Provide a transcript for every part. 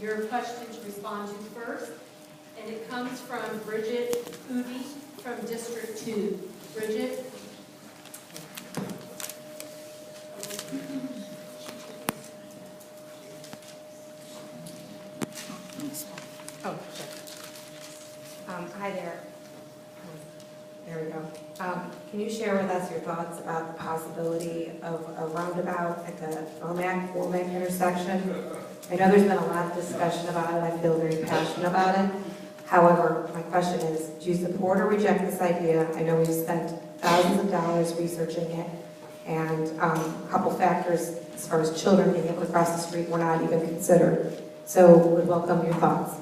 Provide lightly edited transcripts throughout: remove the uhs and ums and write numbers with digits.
your question to respond to first, and it comes from Bridget Udy from District 2. Bridget? Oh, sure. Hi there. There we go. Can you share with us your thoughts about the possibility of a roundabout at the Womack intersection? I know there's been a lot of discussion about it. I feel very passionate about it. However, my question is, do you support or reject this idea? I know we've spent thousands of dollars researching it, and a couple factors as far as children being able to cross the street were not even considered. So would welcome your thoughts.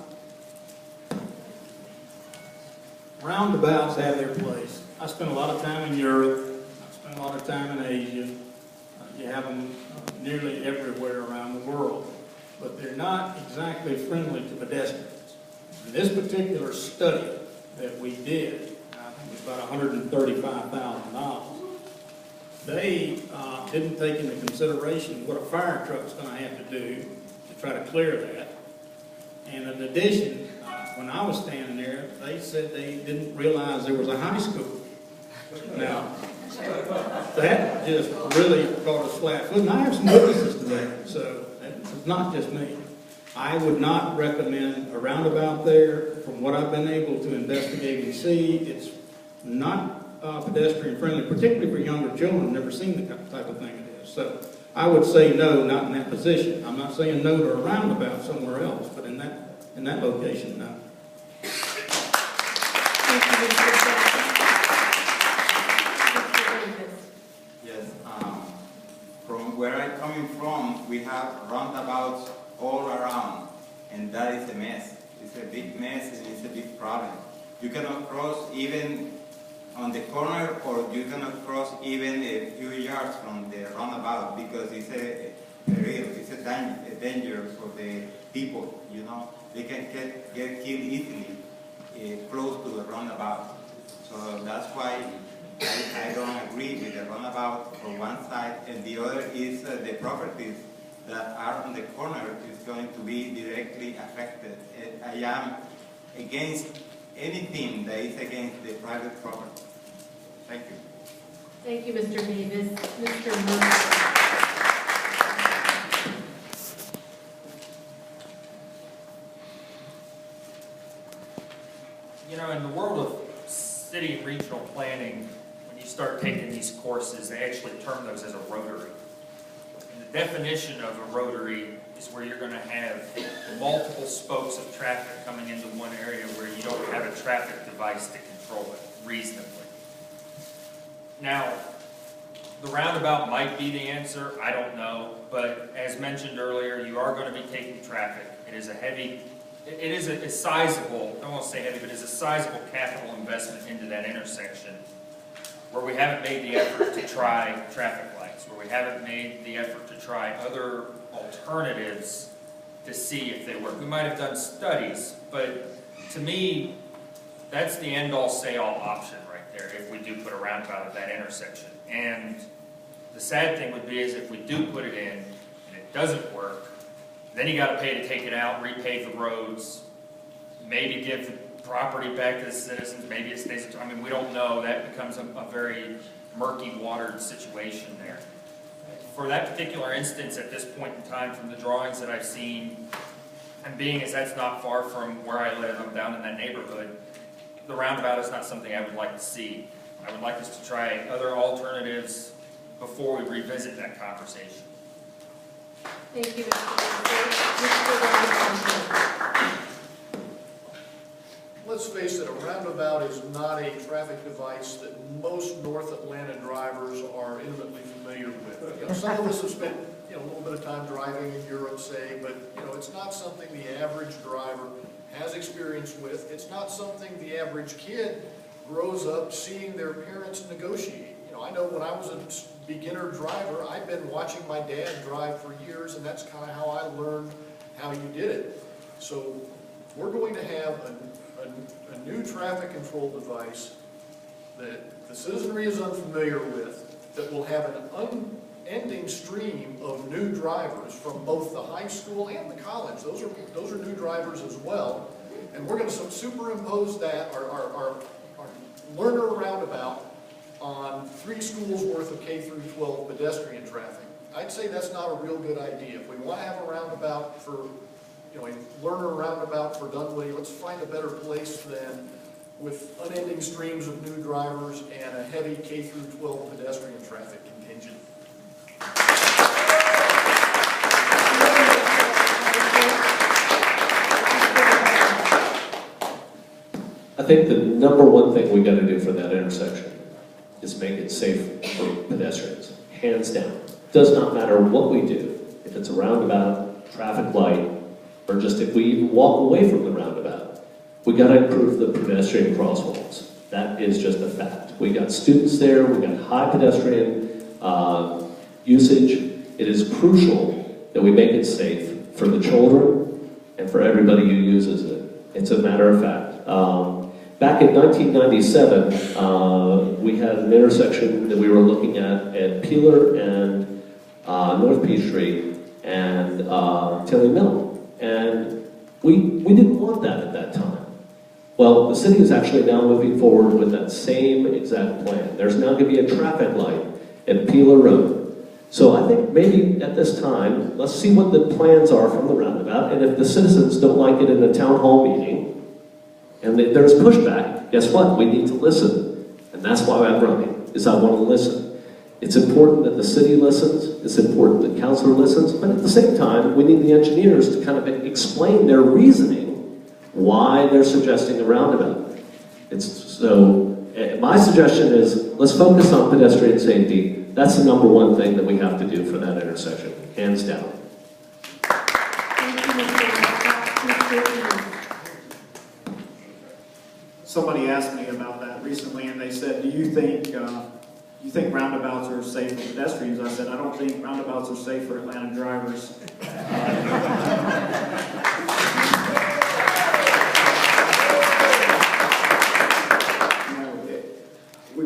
Roundabouts have their place. I spent a lot of time in Europe. I spent a lot of time in Asia. You have them nearly everywhere around the world, but they're not exactly friendly to pedestrians. In this particular study that we did, I think it was about $135,000, they didn't take into consideration what a fire truck's going to have to do to try to clear that. And in addition, when I was standing there, they said they didn't realize there was a high school. Now, that just really caught us flat-footed, and I have some witnesses to that, so it's not just me. I would not recommend a roundabout there. From what I've been able to investigate and see, it's not pedestrian-friendly, particularly for younger children who've never seen the type of thing it is. So I would say no, not in that position. I'm not saying no to a roundabout somewhere else, but in that location, no. Yes, from where I'm coming from, we have roundabouts all around, and that is a mess. It's a big mess and it's a big problem. You cannot cross even on the corner, or you cannot cross even a few yards from the roundabout because it's a danger for the people, you know. They can get killed easily close to the roundabout. So that's why I don't agree with the roundabout on one side, and the other is the properties that are on the corner is going to be directly affected. I am against anything that is against the private property. Thank you. Thank you, Mr. Davis. Mr. Murphy. You know, in the world of city and regional planning, when you start taking these courses, they actually term those as a rotary. And the definition of a rotary is where you're going to have multiple spokes of traffic coming into one area where you don't have a traffic device to control it reasonably. Now, the roundabout might be the answer, I don't know, but as mentioned earlier, you are going to be taking traffic. It is a sizable, I don't want to say heavy, but it's a sizable capital investment into that intersection where we haven't made the effort to try traffic lights, where we haven't made the effort to try other alternatives to see if they work. We might have done studies, but to me, that's the end-all, say-all option right there if we do put a roundabout at that intersection. And the sad thing would be is if we do put it in and it doesn't work, then you got to pay to take it out, repave the roads, maybe give the property back to the citizens, maybe it stays, I mean, we don't know. That becomes a very murky watered situation there. For that particular instance at this point in time, from the drawings that I've seen, and being as that's not far from where I live, I'm down in that neighborhood, the roundabout is not something I would like to see. I would like us to try other alternatives before we revisit that conversation. Thank you, Mr. Murphy. Let's face it, a roundabout is not a traffic device that most North Atlanta drivers are intimately familiar with. You know, some of us have spent a little bit of time driving in Europe, say, but it's not something the average driver has experience with. It's not something the average kid grows up seeing their parents negotiate. I know when I was a beginner driver, I've been watching my dad drive for years, and that's kind of how I learned how you did it. So we're going to have a new traffic control device that the citizenry is unfamiliar with, that will have an unending stream of new drivers from both the high school and the college. Those are new drivers as well. And we're going to superimpose that, our learner roundabout, on 3 schools worth of K through 12 pedestrian traffic. I'd say that's not a real good idea. If we want to have a roundabout for, a learner roundabout for Dunwoody, let's find a better place than with unending streams of new drivers and a heavy K through 12 pedestrian traffic contingent. I think the number one thing we got to do for that intersection is make it safe for pedestrians, hands down. Does not matter what we do, if it's a roundabout, traffic light, or just if we even walk away from the roundabout. We got to improve the pedestrian crosswalks. That is just a fact. We got students there, we got high pedestrian usage. It is crucial that we make it safe for the children and for everybody who uses it. It's a matter of fact. Back in 1997, we had an intersection that we were looking at Peeler and North Peachtree and Tilly Mill. And we didn't want that at that time. Well, the city is actually now moving forward with that same exact plan. There's now going to be a traffic light at Peeler Road. So I think maybe at this time, let's see what the plans are from the roundabout, and if the citizens don't like it in the town hall meeting, and there's pushback, guess what? We need to listen. And that's why I'm running, is I want to listen. It's important that the city listens, it's important that council listens, but at the same time, we need the engineers to kind of explain their reasoning why they're suggesting a roundabout. My suggestion is, let's focus on pedestrian safety. That's the number one thing that we have to do for that intersection, hands down. Somebody asked me about that recently, and they said, do you think roundabouts are safe for pedestrians? I said, I don't think roundabouts are safe for Atlanta drivers.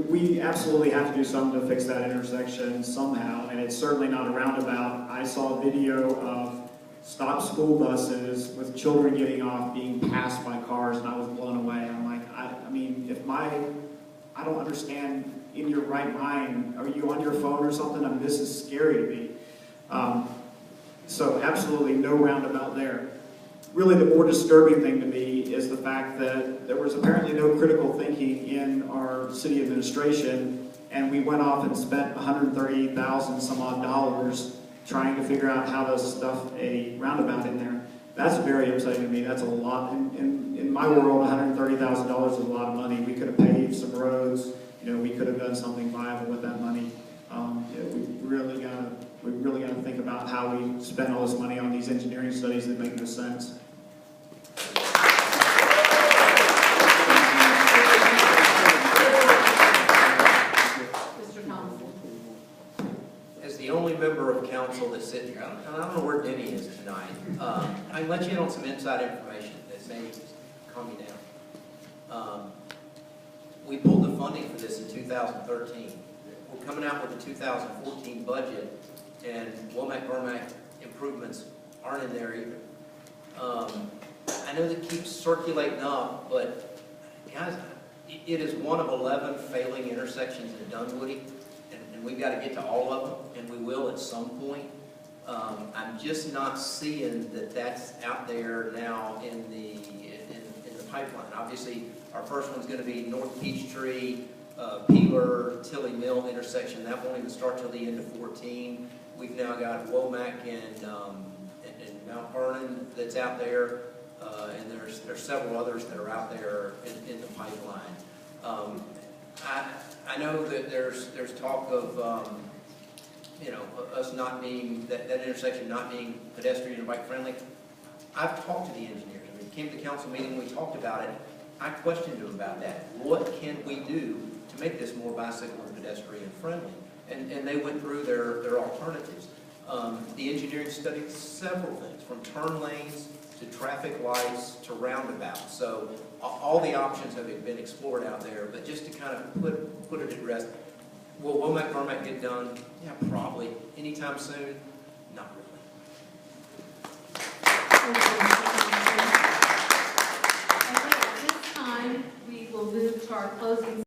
We absolutely have to do something to fix that intersection somehow, and it's certainly not a roundabout. I saw a video of stopped school buses with children getting off being passed by cars, and I was blown away. I'm like, I don't understand, in your right mind, are you on your phone or something? I mean, this is scary to me. So absolutely no roundabout there. Really the more disturbing thing to me is the fact that there was apparently no critical thinking in our city administration, and we went off and spent $138,000 some odd dollars trying to figure out how to stuff a roundabout in there. That's very upsetting to me. That's a lot. In my world, $130,000 is a lot of money. We could have paved some roads. We could have done something viable with that money. We really got to think about how we spend all this money on these engineering studies that make no sense. Mr. Thompson. As the only member of council that's sitting here, I don't know where Denny is tonight. I can let you in on some inside information that may calm you down. We pulled the funding for this in 2013. We're coming out with the 2014 budget, and Womack-Vermack improvements aren't in there either. I know that keeps circulating up, but guys, it is one of 11 failing intersections in Dunwoody, and we've got to get to all of them, and we will at some point. I'm just not seeing that that's out there now in the pipeline. Obviously, our first one's going to be North Peachtree, Peeler, Tilly Mill intersection. That won't even start till the end of 14. We've now got Womack and Mount Vernon that's out there, and there's several others that are out there in the pipeline. I know that there's talk of us not being that intersection not being pedestrian and bike friendly. I've talked to the engineers. I mean, came to the council meeting, we talked about it. I questioned them about that. What can we do to make this more bicycle and pedestrian friendly? And they went through their alternatives. The engineering studied several things, from turn lanes to traffic lights to roundabouts. So all the options have been explored out there, but just to kind of put it at rest, Will McCormick get done? Yeah, probably. Anytime soon? Not really. Okay, at this time, we will move to our closing